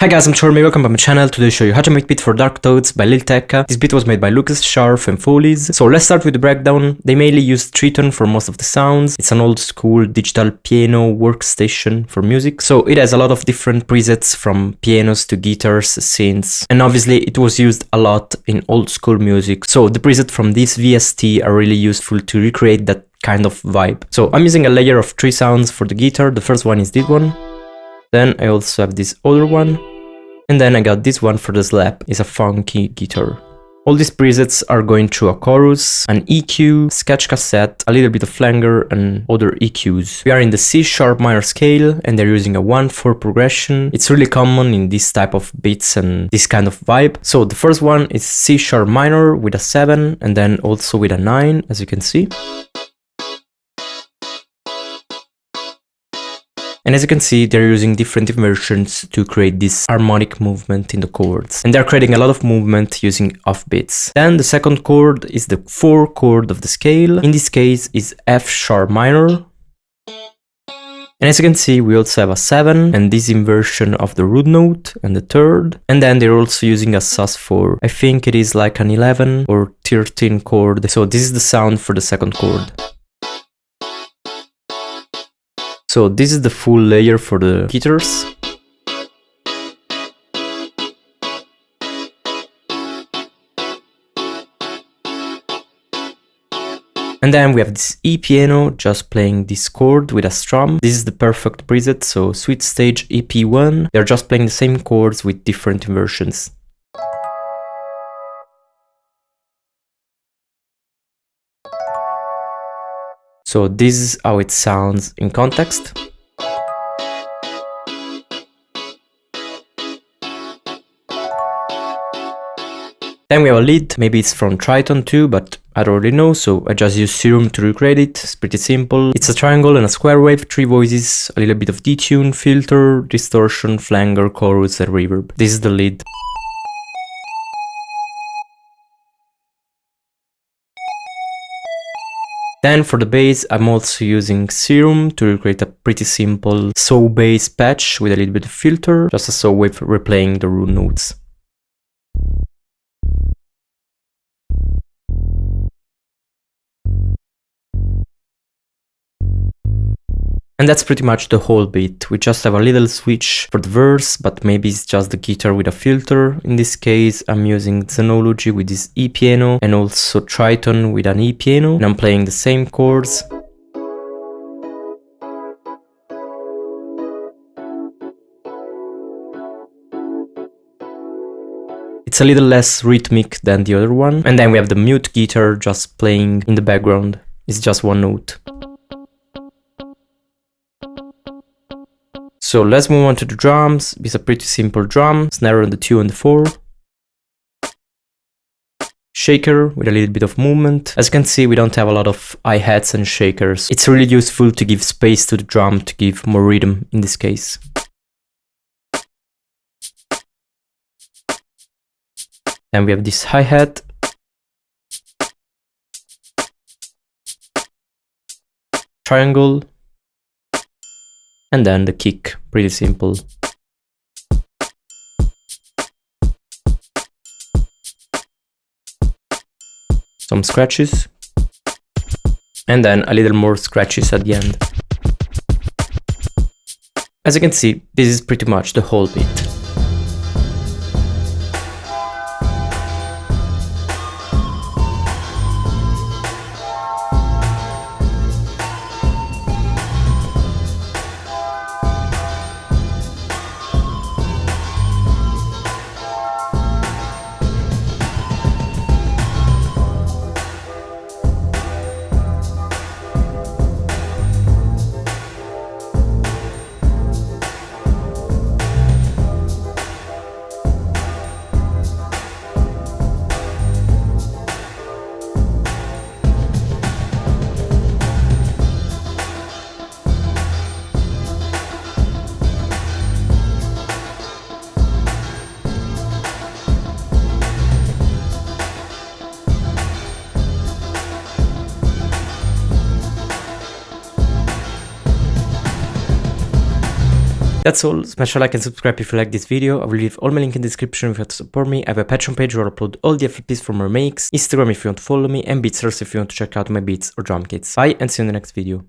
Hi guys, I'm Chormy, welcome back to my channel. Today I show you how to make beat for Dark Toads by Lil Tecca. This beat was made by Lucas Sharf and Foley's. So let's start with the breakdown. They mainly used Triton for most of the sounds. It's an old school digital piano workstation for music. So it has a lot of different presets from pianos to guitars, synths, and obviously it was used a lot in old school music. So the presets from this VST are really useful to recreate that kind of vibe. So I'm using a layer of 3 sounds for the guitar. The first one is this one. Then I also have this other one. And then I got this one for the slap. It's a funky guitar. All these presets are going through a chorus, an EQ, sketch cassette, a little bit of flanger, and other EQs. We are in the C# minor scale, and they're using a 1/4 progression. It's really common in this type of beats and this kind of vibe. So the first one is C# minor with a 7, and then also with a 9, as you can see. And as you can see, they're using different inversions to create this harmonic movement in the chords. And they're creating a lot of movement using offbeats. Then the second chord is the 4 chord of the scale. In this case is F# minor. And as you can see, we also have a 7 and this inversion of the root note and the third. And then they're also using a sus4. I think it is like an 11 or 13 chord. So this is the sound for the second chord. So this is the full layer for the guitars. And then we have this E piano just playing this chord with a strum. This is the perfect preset, so Sweet Stage EP1. They're just playing the same chords with different inversions. So this is how it sounds in context. Then we have a lead, maybe it's from Triton too, but I don't really know, so I just use Serum to recreate it. It's pretty simple. It's a triangle and a square wave, 3 voices, a little bit of detune, filter, distortion, flanger, chorus, and reverb. This is the lead. Then for the bass, I'm also using Serum to recreate a pretty simple saw bass patch with a little bit of filter, just a saw wave replaying the root notes. And that's pretty much the whole beat. We just have a little switch for the verse, but maybe it's just the guitar with a filter. In this case, I'm using Xenology with this E piano and also Triton with an E piano. And I'm playing the same chords. It's a little less rhythmic than the other one. And then we have the mute guitar just playing in the background. It's just one note. So let's move on to the drums. It's a pretty simple drum, snare on the 2 and the 4. Shaker with a little bit of movement. As you can see, we don't have a lot of hi-hats and shakers. It's really useful to give space to the drum to give more rhythm in this case. Then we have this hi-hat. Triangle. And then the kick, pretty simple. Some scratches. And then a little more scratches at the end. As you can see, this is pretty much the whole beat. That's all. Smash a like and subscribe if you like this video. I will leave all my link in the description if you want to support me. I have a Patreon page where I upload all the FLPs from my makes, Instagram if you want to follow me, and Beatstars if you want to check out my beats or drum kits. Bye and see you in the next video.